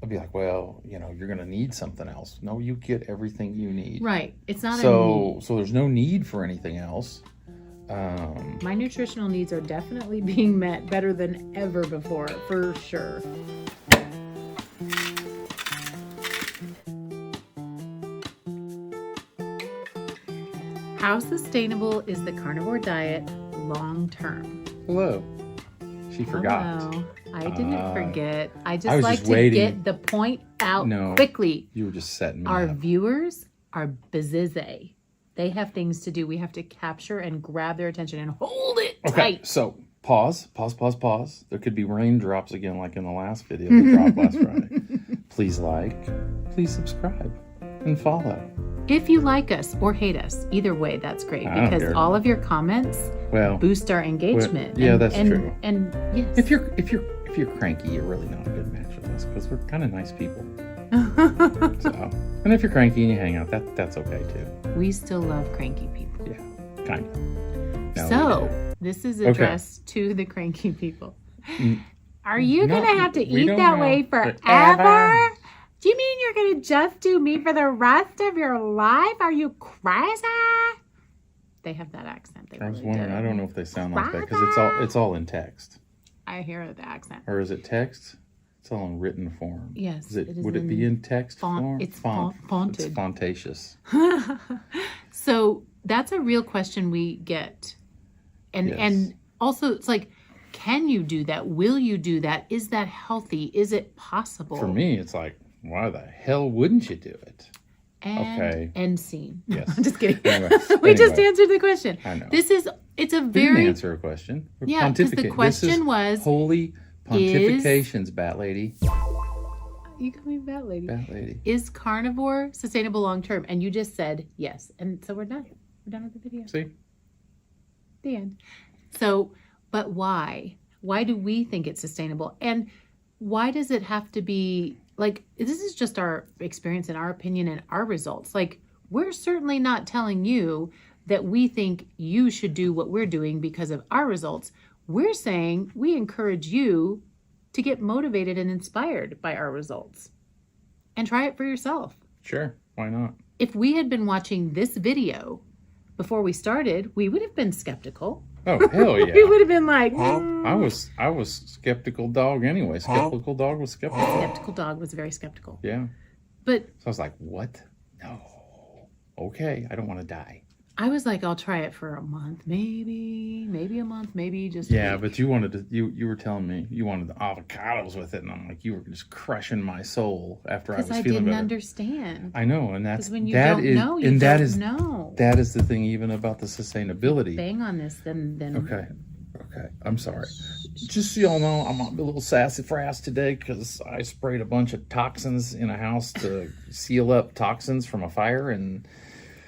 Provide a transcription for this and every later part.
I'd be like, well, you're going to need something else. No, you get everything you need. Right. It's not a need. So there's no need for anything else. My nutritional needs are definitely being met better than ever before, for sure. How sustainable is the carnivore diet long term? Hello. She forgot. Hello. I didn't forget. I was just like just to waiting. get the point out quickly. You were just setting me Our up. viewers are busy. They have things to do. We have to capture and grab their attention and hold it tight. So pause. There could be raindrops again like in the last video that dropped last Friday. Please please subscribe, and follow. If you like us or hate us, either way, that's great, because all of your comments boost our engagement. That's true. And yes, If you're cranky, you're really not a good match with us because we're kind of nice people. And if you're cranky and you hang out, that's okay too. We still love cranky people. Yeah, kind of. No, So this is addressed to the cranky people. Are you gonna have to eat that way forever? Do you mean you're gonna just do meat for the rest of your life? Are you crazy? They have that accent. I was wondering. I don't know if they sound like that because it's all in text. I hear the accent. Or is it text? It's all in written form. Yes. Would it be in text form? It's fonted. It's fontacious. So that's a real question we get. And also it's like, can you do that? Will you do that? Is that healthy? Is it possible? For me, it's like, why the hell wouldn't you do it? And end scene. Yes. I'm just kidding. We just answered the question. I know. It's a Didn't very... answer a question. Yeah, because the question was... Holy pontifications, bat lady. You call me bat lady. Bat lady. Is carnivore sustainable long term? And you just said yes. And so we're done. We're done with the video. See? The end. So, but why? Why do we think it's sustainable? And why does it have to be, like, this is just our experience and our opinion and our results. Like, we're certainly not telling you that we think you should do what we're doing because of our results. We're saying we encourage you to get motivated and inspired by our results and try it for yourself. Sure. Why not? If we had been watching this video before we started, we would have been skeptical. Oh, hell yeah. We would have been like, I was skeptical dog anyway. Skeptical dog was skeptical. Skeptical dog was very skeptical. Yeah. But so I was like, what? No. Okay, I don't want to die. I was like, I'll try it for a month, maybe a month, maybe just a week. But you wanted to, you were telling me you wanted the avocados with it, and I'm like, you were just crushing my soul after I was feeling better. Because I didn't understand. I know, and that's when you don't know, you don't know. That is the thing, even about the sustainability. Bang on this, then. Okay, I'm sorry. Just so y'all know, I'm a little sassafras today because I sprayed a bunch of toxins in a house to seal up toxins from a fire, and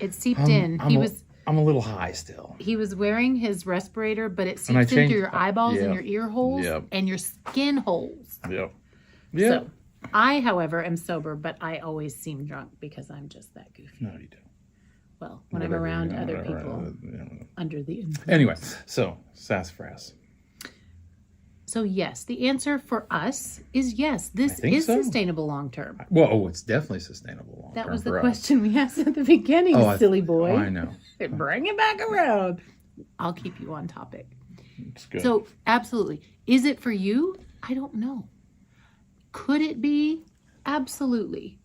it seeped in. I'm a little high still. He was wearing his respirator, but it seeps in through your eyeballs and your ear holes and your skin holes. Yep. So I, however, am sober, but I always seem drunk because I'm just that goofy. No, you don't. Well, when I'm around other people under the influence. Anyway, so sassafras. So yes, the answer for us is yes. This is sustainable long term. Well, it's definitely sustainable long term. That was the question we asked at the beginning, silly boy. I know. Bring it back around. I'll keep you on topic. It's good. So absolutely. Is it for you? I don't know. Could it be? Absolutely.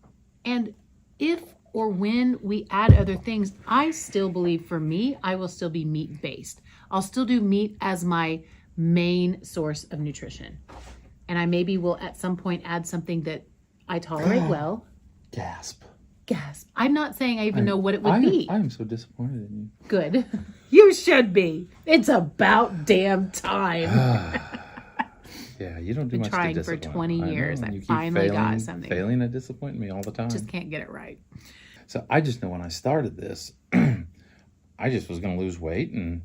And if or when we add other things, I still believe for me, I will still be meat based. I'll still do meat as my main source of nutrition. And I maybe will at some point add something that I tolerate well. Gasp. I'm not saying I even know what it would be. I am so disappointed in you. Good. You should be. It's about damn time. Yeah, you don't do much to trying disappoint. For 20 years. I finally got something. Failing at disappointing me all the time. Just can't get it right. So I just know when I started this, I just was going to lose weight, and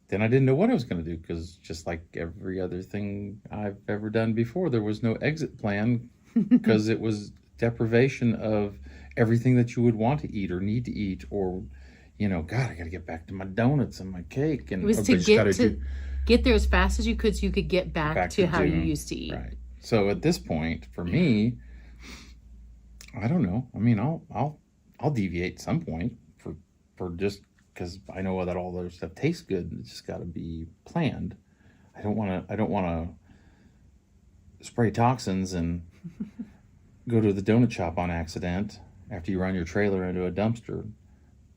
then I didn't know what I was going to do because just like every other thing I've ever done before, there was no exit plan because it was deprivation of everything that you would want to eat or need to eat, or, God, I got to get back to my donuts and my cake. And it was to get there as fast as you could so you could get back to how you used to eat. Right. So at this point, for me, I don't know. I mean, I'll deviate at some point for just because I know that all their stuff tastes good. It's just got to be planned. I don't want to spray toxins and go to the donut shop on accident after you run your trailer into a dumpster.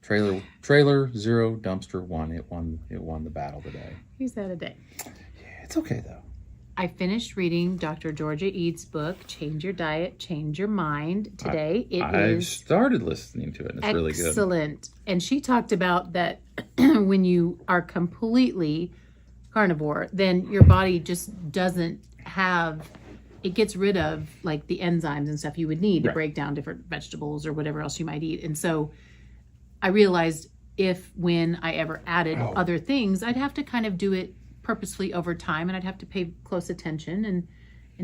Trailer 0, dumpster 1. It won the battle today. He's had a day. Yeah, it's okay though. I finished reading Dr. Georgia Eads' book, Change Your Diet, Change Your Mind, today. I started listening to it, and it's really good. Excellent. And she talked about that when you are completely carnivore, then your body just doesn't have, it gets rid of like the enzymes and stuff you would need to break down different vegetables or whatever else you might eat. And so I realized when I ever added other things, I'd have to kind of do it purposefully over time, and I'd have to pay close attention and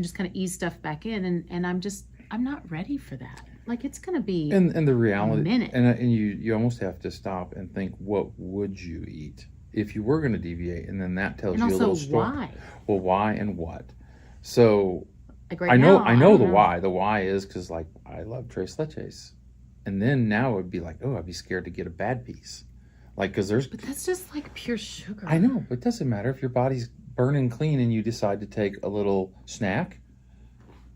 just kind of ease stuff back in, and I'm not ready for that. Like, it's gonna be and the reality, a minute. and you almost have to stop and think, what would you eat if you were going to deviate? And then that tells And you a also little story. why. Well, why and what? So Like right I know now, the why. The why is because like I love tres leches, and then now it would be like, oh, I'd be scared to get a bad piece. Like, because But that's just like pure sugar. I know, but it doesn't matter if your body's burning clean and you decide to take a little snack,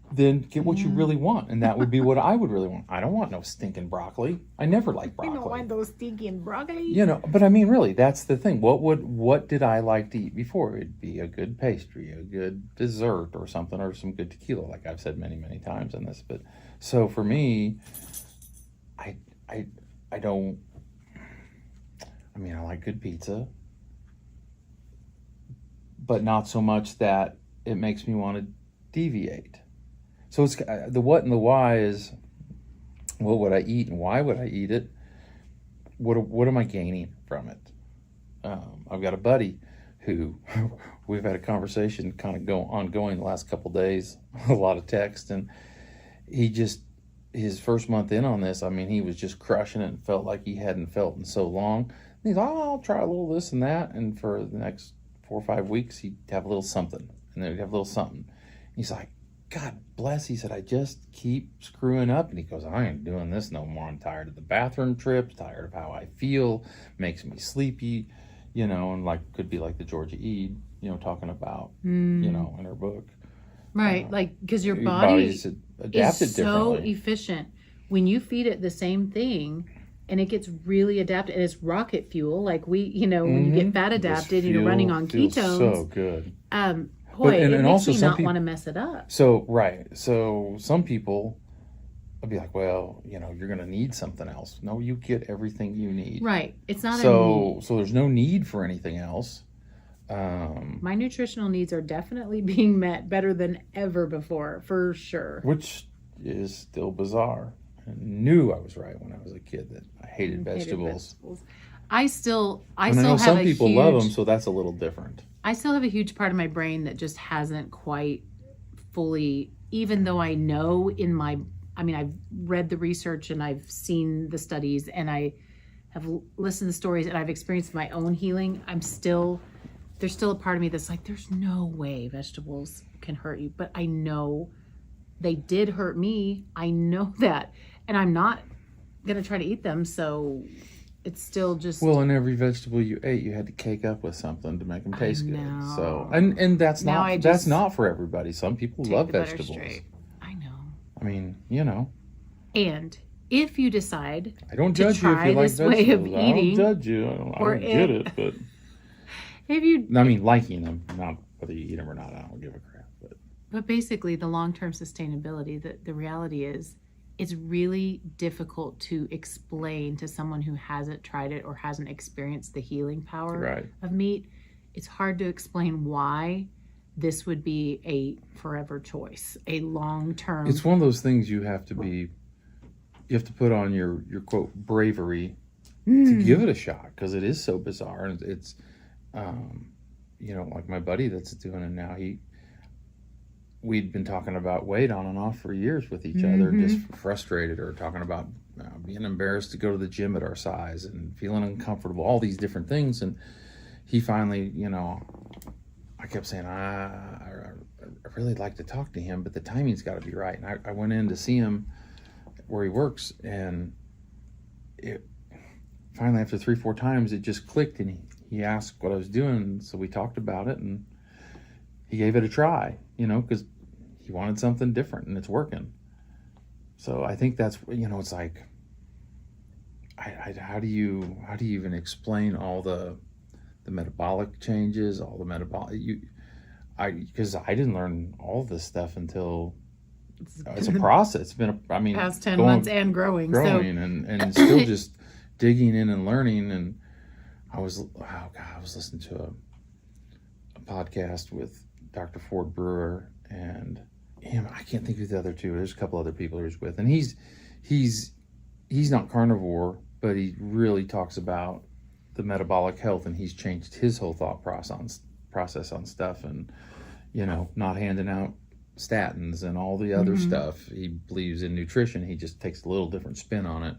then get what you really want. And that would be what I would really want. I don't want no stinking broccoli. I never like broccoli. I don't want those stinking broccoli. You know, but I mean, really, that's the thing. What did I like to eat before? It'd be a good pastry, a good dessert or something, or some good tequila, like I've said many, many times in this. But so for me, I don't, I mean, I like good pizza, but not so much that it makes me want to deviate. So it's the what and the why is, what would I eat and why would I eat it? What am I gaining from it? I've got a buddy who we've had a conversation kind of ongoing the last couple days, a lot of text, and his first month in on this, I mean, he was just crushing it and felt like he hadn't felt in so long. And he's, I'll try a little this and that, and for the next 4 or 5 weeks, he'd have a little something, and then he'd have a little something. He's like, God bless, he said, I just keep screwing up. And he goes, I ain't doing this no more. I'm tired of the bathroom trips, tired of how I feel, makes me sleepy, you know, and like could be like the Georgia Eid, you know, talking about, you know, in her book. Right, like, because your body body's adapted is so differently. efficient. When you feed it the same thing, and it gets really adapted, and it's rocket fuel, like we, you know, when you get fat adapted and you're running on feels ketones. so good. Boy, and it makes also me some not want to mess it up. So, right. So some people would be like, well, you know, you're going to need something else. No, you get everything you need. Right. It's not a So need. so there's no need for anything else. My nutritional needs are definitely being met better than ever before, for sure. Which is still bizarre. I knew I was right when I was a kid that I hated vegetables. I still And I know have some a people huge, love them, so that's a little different. I still have a huge part of my brain that just hasn't quite fully, even though I know I've read the research and I've seen the studies and I have listened to stories and I've experienced my own healing. There's still a part of me that's like, there's no way vegetables can hurt you. But I know they did hurt me. I know that. And I'm not going to try to eat them. So it's still just. Well, and every vegetable you ate, you had to cake up with something to make them taste good. know. So, and that's Now I not that's just not for everybody. Some people take love the butter vegetables. straight. I know. I mean, you know, And if you decide I don't to judge you if try you like this way of vegetables. I eating, don't judge you. I or don't get it, but if you, I mean, liking them, not whether you eat them or not. I don't give a crap. but basically the long-term sustainability, the reality is it's really difficult to explain to someone who hasn't tried it or hasn't experienced the healing power Right. of meat. It's hard to explain why this would be a forever choice, a long-term. It's one of those things you have to put on your quote bravery to give it a shot, because it is so bizarre. And it's you know, like my buddy that's doing it now, we'd been talking about weight on and off for years with each other, just frustrated, or talking about being embarrassed to go to the gym at our size and feeling uncomfortable, all these different things. And he finally, you know, I kept saying, I really like to talk to him, but the timing's got to be right. And I went in to see him where he works, and it finally, after 3-4 times, it just clicked, and he asked what I was doing, so we talked about it, and he gave it a try, because he wanted something different, and it's working. So I think that's, it's like, how do you even explain all the metabolic changes, all the metabolic, because I didn't learn all this stuff until it's a process. It's been past 10 months and growing so. and still just digging in and learning. And I was listening to a podcast with Dr. Ford Brewer and him. I can't think of the other two. There's a couple other people he was with, and he's not carnivore, but he really talks about the metabolic health, and he's changed his whole thought process on stuff, and not handing out statins and all the other stuff. He believes in nutrition. He just takes a little different spin on it.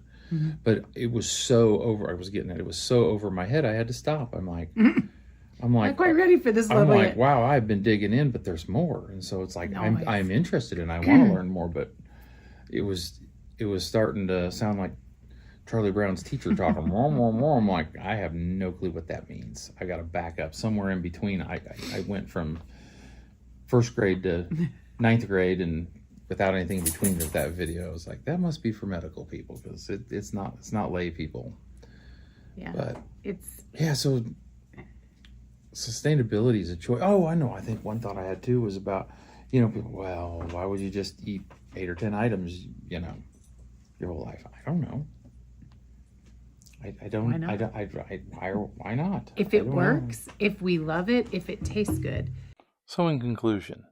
But it was so over. I was getting it. It was so over my head. I had to stop. I'm like, I'm not quite ready for this level. I'm like, yet. wow, I've been digging in, but there's more. And so it's like Nice. I'm interested and I want to learn more. But it was starting to sound like Charlie Brown's teacher talking more and more and more. I'm like, I have no clue what that means. I got to back up somewhere in between. I went from first grade to ninth grade, and without anything in between with that video, I was like, that must be for medical people, because it's not lay people. Yeah, but it's so sustainability is a choice. Oh, I know. I think one thought I had too was about, people, well, why would you just eat 8 or 10 items, your whole life? I don't know. I don't. Why not? Why not? If it works, if we love it, if it tastes good. So in conclusion,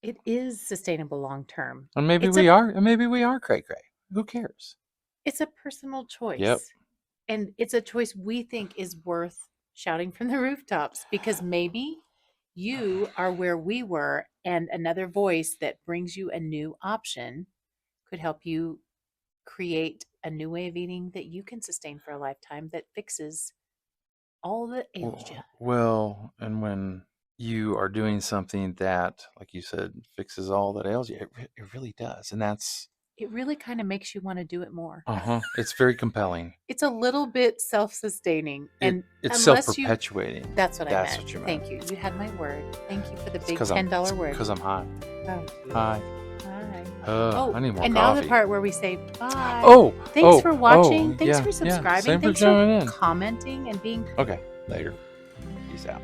it is sustainable long term. And maybe we are cray. Who cares? It's a personal choice. Yep. And it's a choice we think is worth shouting from the rooftops, because maybe you are where we were, and another voice that brings you a new option could help you create a new way of eating that you can sustain for a lifetime, that fixes all that ails you. Well, and when you are doing something that, like you said, fixes all that ails you, it really does. And it really kind of makes you want to do it more. It's very compelling. It's a little bit self-sustaining, and it's self-perpetuating. That's what I meant. What you meant. Thank you. You had my word. Thank you for the big $10 word. Because I'm high. Oh. Hi. I need more and coffee. Now the part where we say bye. Thanks for watching. Thanks yeah, for subscribing. Same Thanks for joining in. commenting and being. Okay, later. Peace out.